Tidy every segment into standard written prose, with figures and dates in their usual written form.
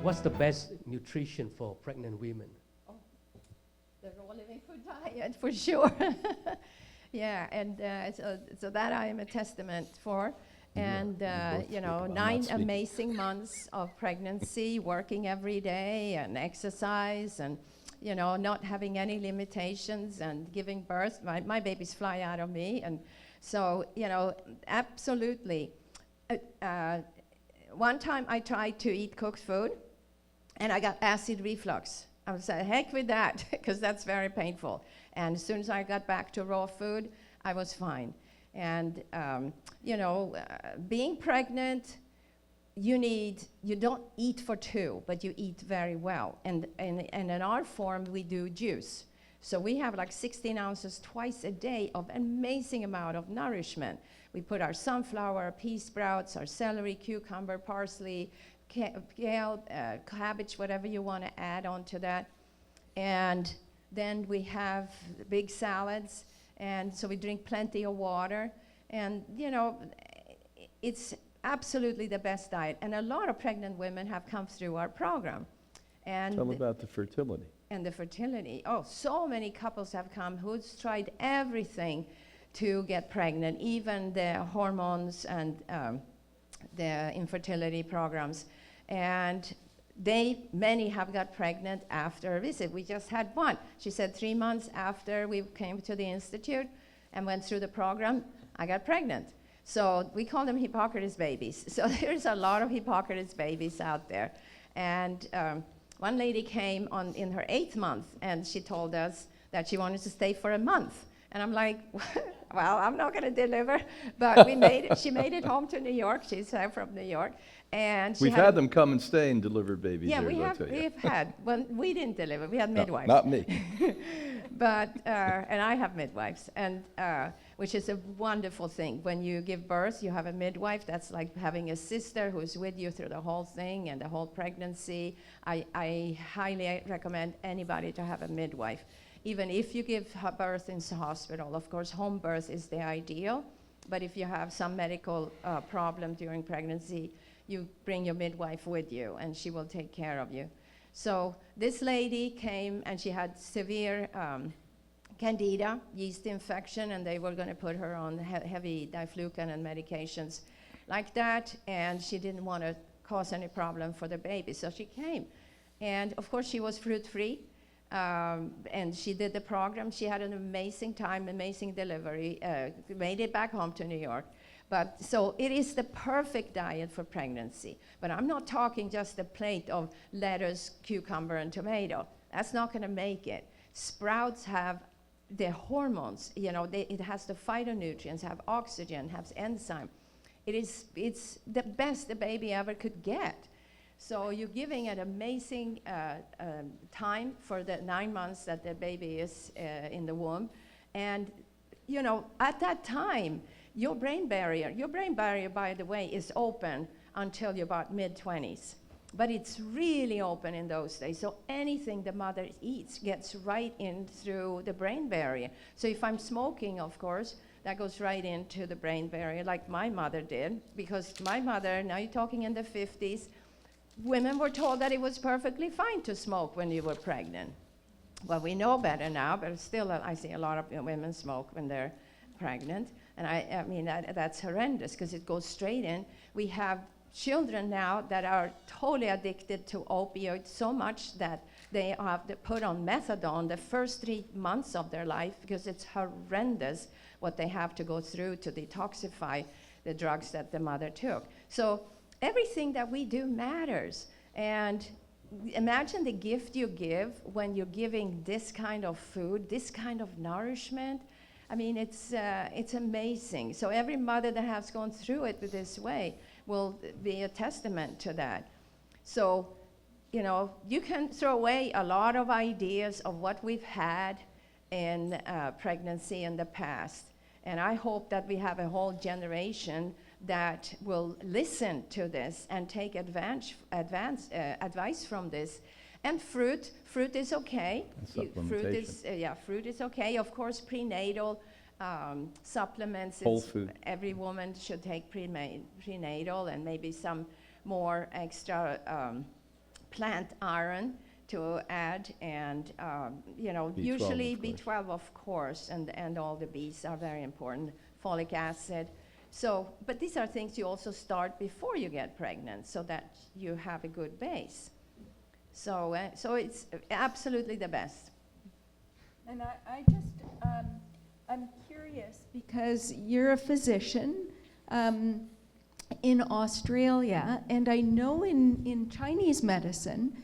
What's the best nutrition for pregnant women? Oh, the raw living food diet, for sure. Yeah, and so that I am a testament for. And, you know, 9 amazing months of pregnancy, working every day and exercise and, you know, not having any limitations and giving birth. My babies fly out of me. And so, you know, absolutely. One time I tried to eat cooked food and I got acid reflux. I was like, heck with that, because that's very painful. And as soon as I got back to raw food, I was fine. And, you know, being pregnant, you don't eat for 2, but you eat very well. And in our form, we do juice. So we have like 16 ounces twice a day of amazing amount of nourishment. We put our sunflower, pea sprouts, our celery, cucumber, parsley, kale, cabbage, whatever you want to add onto that. And then we have big salads. And so we drink plenty of water. And, you know, it's absolutely the best diet. And a lot of pregnant women have come through our program. And Tell about the fertility. And the fertility. Oh, so many couples have come who's tried everything to get pregnant, even the hormones and the infertility programs. And many have got pregnant after a visit. We just had one. She said 3 months after we came to the Institute and went through the program, I got pregnant. So we call them Hippocrates babies. So there's a lot of Hippocrates babies out there. And one lady came in her 8th month, and she told us that she wanted to stay for a month. And I'm like, well, I'm not going to deliver. But she made it home to New York. She's from New York. And we've had them come and stay and deliver babies. Yeah, there, we've had. Well, we didn't deliver. We had midwives. Not me. But and I have midwives, and which is a wonderful thing. When you give birth, you have a midwife. That's like having a sister who's with you through the whole thing and the whole pregnancy. I highly recommend anybody to have a midwife. Even if you give birth in the hospital, of course, home birth is the ideal. But if you have some medical problem during pregnancy, you bring your midwife with you, and she will take care of you. So this lady came, and she had severe candida, yeast infection, and they were going to put her on heavy diflucan and medications like that, and she didn't want to cause any problem for the baby, so she came. And, of course, she was fruit-free, and she did the program. She had an amazing time, amazing delivery, made it back home to New York. But so it is the perfect diet for pregnancy. But I'm not talking just a plate of lettuce, cucumber, and tomato. That's not going to make it. Sprouts have the hormones. You know, it has the phytonutrients, have oxygen, has enzyme. It's the best the baby ever could get. So you're giving an amazing time for the 9 months that the baby is in the womb. And, you know, at that time, your brain barrier, by the way, is open until you're about mid-20s. But it's really open in those days. So anything the mother eats gets right in through the brain barrier. So if I'm smoking, of course, that goes right into the brain barrier, like my mother did. Because my mother, now you're talking in the 50s, women were told that it was perfectly fine to smoke when you were pregnant. Well, we know better now, but still I see a lot of women smoke when they're pregnant. And I mean, that's horrendous because it goes straight in. We have children now that are totally addicted to opioids so much that they have to put on methadone the first 3 months of their life because it's horrendous what they have to go through to detoxify the drugs that the mother took. So everything that we do matters. And imagine the gift you give when you're giving this kind of food, this kind of nourishment. I mean, it's amazing. So every mother that has gone through it this way will be a testament to that. So, you know, you can throw away a lot of ideas of what we've had in pregnancy in the past. And I hope that we have a whole generation that will listen to this and take advice from this. And fruit is okay. Fruit is okay. Of course, prenatal supplements. Whole food. Every woman should take prenatal and maybe some more extra plant iron to add, and B12, usually of course. B12, of course, and all the Bs are very important, folic acid. So, but these are things you also start before you get pregnant so that you have a good base. So, so it's absolutely the best. And I just, I'm curious because you're a physician in Australia, and I know in Chinese medicine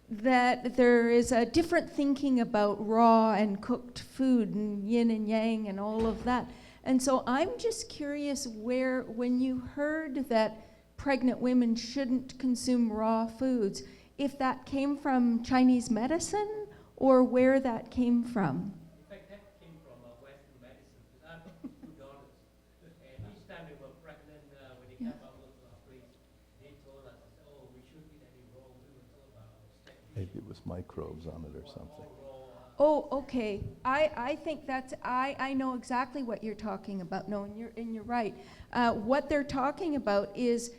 that there is a different thinking about raw and cooked food and yin and yang and all of that. And so I'm just curious when you heard that pregnant women shouldn't consume raw foods, if that came from Chinese medicine or where that came from. In fact, that came from Western medicine. Because I've got two daughters, and each time they were pregnant, when they came out of the place, they told us, "Oh, we shouldn't eat any raw." We were told about Maybe it was microbes on it or something. Oh, okay. I think that's, I know exactly what you're talking about. No, and you're right. What they're talking about is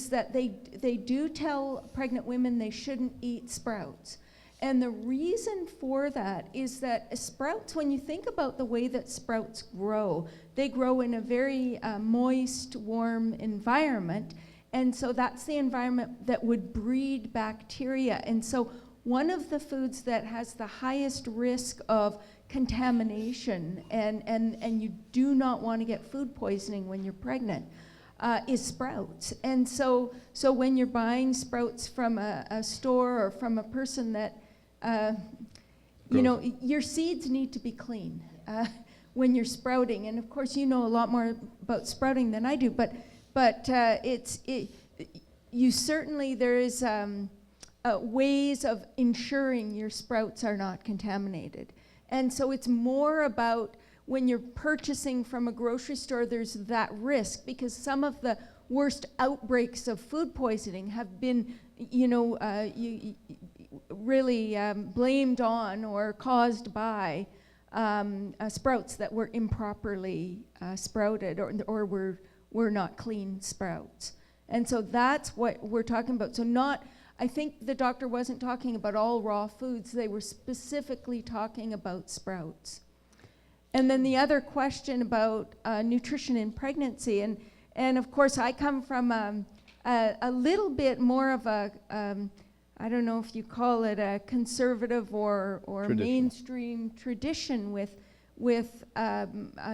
that they do tell pregnant women they shouldn't eat sprouts. And the reason for that is that sprouts, when you think about the way that sprouts grow, they grow in a very moist, warm environment. And so that's the environment that would breed bacteria. And so one of the foods that has the highest risk of contamination, and you do not want to get food poisoning when you're pregnant, is sprouts. And so when you're buying sprouts from a store or from a person that, your seeds need to be clean when you're sprouting. And of course, you know a lot more about sprouting than I do, but you certainly, there is ways of ensuring your sprouts are not contaminated. And so it's more about when you're purchasing from a grocery store, there's that risk, because some of the worst outbreaks of food poisoning have been, really blamed on or caused by sprouts that were improperly sprouted or were not clean sprouts. And so that's what we're talking about. So I think the doctor wasn't talking about all raw foods. They were specifically talking about sprouts. And then the other question about nutrition in pregnancy, and of course I come from a little bit more of a, I don't know if you call it a conservative or mainstream tradition with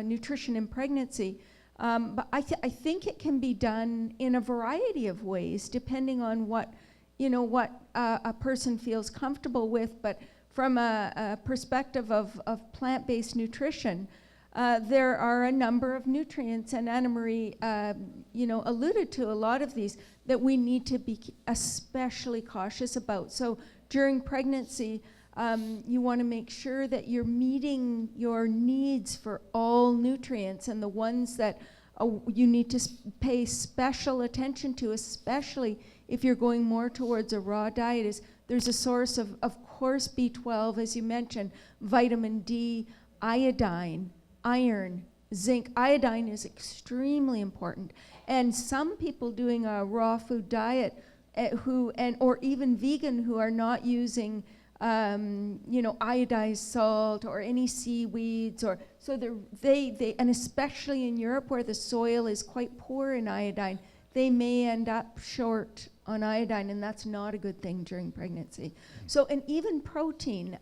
nutrition in pregnancy. But I think it can be done in a variety of ways, depending on what a person feels comfortable with. But from a perspective of plant-based nutrition, there are a number of nutrients, and Anna Marie, alluded to a lot of these that we need to be especially cautious about. So during pregnancy, you want to make sure that you're meeting your needs for all nutrients, and the ones that you need to pay special attention to, especially if you're going more towards a raw diet, is there's a source of course, B12, as you mentioned, vitamin D, iodine, iron, zinc. Iodine is extremely important. And some people doing a raw food diet or even vegan who are not using iodized salt or any seaweeds, and especially in Europe where the soil is quite poor in iodine, they may end up short on iodine, and that's not a good thing during pregnancy. So, and even protein,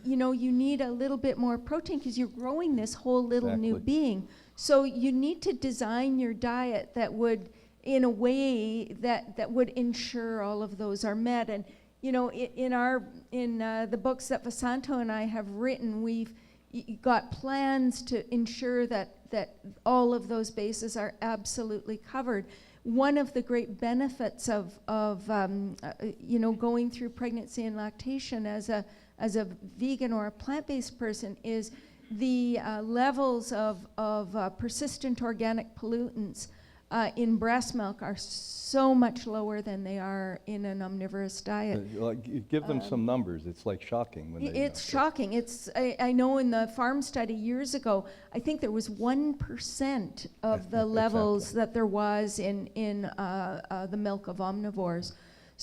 you need a little bit more protein because you're growing this whole little new being. So you need to design your diet that would, in a way that would ensure all of those are met. And in the books that Vasanto and I have written, we've got plans to ensure that all of those bases are absolutely covered. One of the great benefits of going through pregnancy and lactation as a vegan or a plant-based person is the levels of persistent organic pollutants in breast milk are so much lower than they are in an omnivorous diet. Give them some numbers. It's like shocking. It's shocking. I know in the farm study years ago, I think there was 1% of the levels that there was in the milk of omnivores.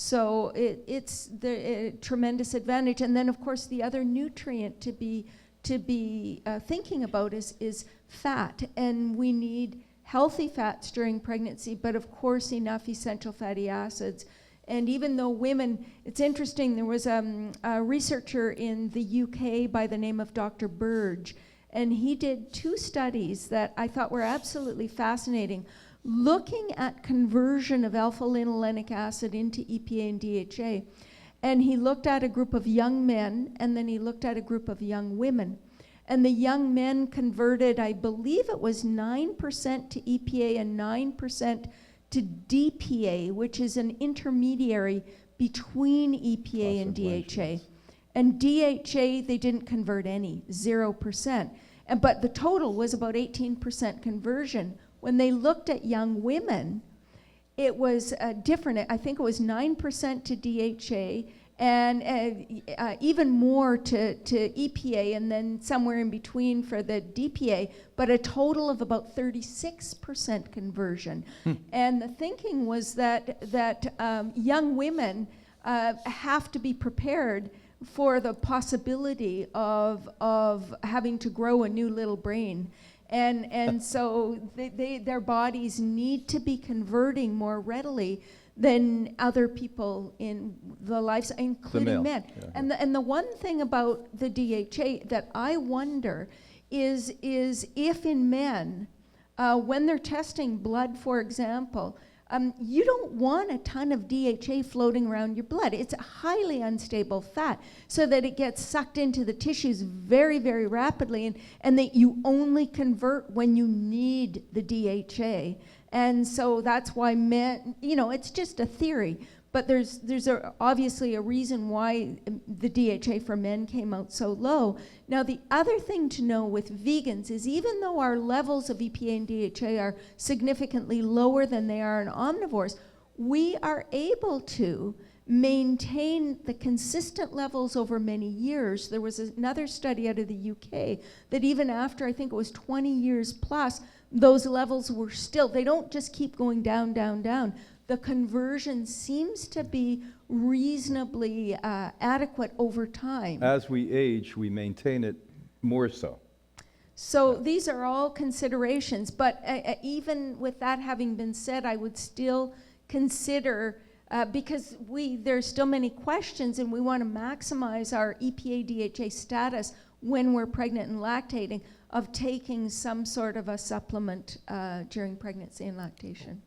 So it's the tremendous advantage. And then, of course, the other nutrient to be thinking about is fat. And we need healthy fats during pregnancy, but of course enough essential fatty acids. And even though women, it's interesting, there was a researcher in the UK by the name of Dr. Burge, and he did 2 studies that I thought were absolutely fascinating, looking at conversion of alpha-linolenic acid into EPA and DHA. And he looked at a group of young men, and then he looked at a group of young women. And the young men converted, I believe it was 9% to EPA and 9% to DPA, which is an intermediary between EPA and DHA. And DHA, they didn't convert any, 0%. But the total was about 18% conversion. When they looked at young women, it was different. I think it was 9% to DHA and even more to EPA, and then somewhere in between for the DPA, but a total of about 36% conversion. And the thinking was that young women have to be prepared for the possibility of having to grow a new little brain. And so their bodies need to be converting more readily than other people in the lives, including men. Yeah. And the one thing about the DHA that I wonder is if in men, when they're testing blood, for example, you don't want a ton of DHA floating around your blood. It's a highly unstable fat, so that it gets sucked into the tissues very, very rapidly, and that you only convert when you need the DHA. And so that's why men, it's just a theory, but there's obviously a reason why the DHA for men came out so low. Now, the other thing to know with vegans is even though our levels of EPA and DHA are significantly lower than they are in omnivores, we are able to maintain the consistent levels over many years. There was another study out of the UK that even after, I think it was 20 years plus, those levels were still, they don't just keep going down, down, down. The conversion seems to be reasonably adequate over time. As we age, we maintain it more so. So these are all considerations, but even with that having been said, I would still consider, because there's still many questions and we want to maximize our EPA-DHA status when we're pregnant and lactating, of taking some sort of a supplement during pregnancy and lactation.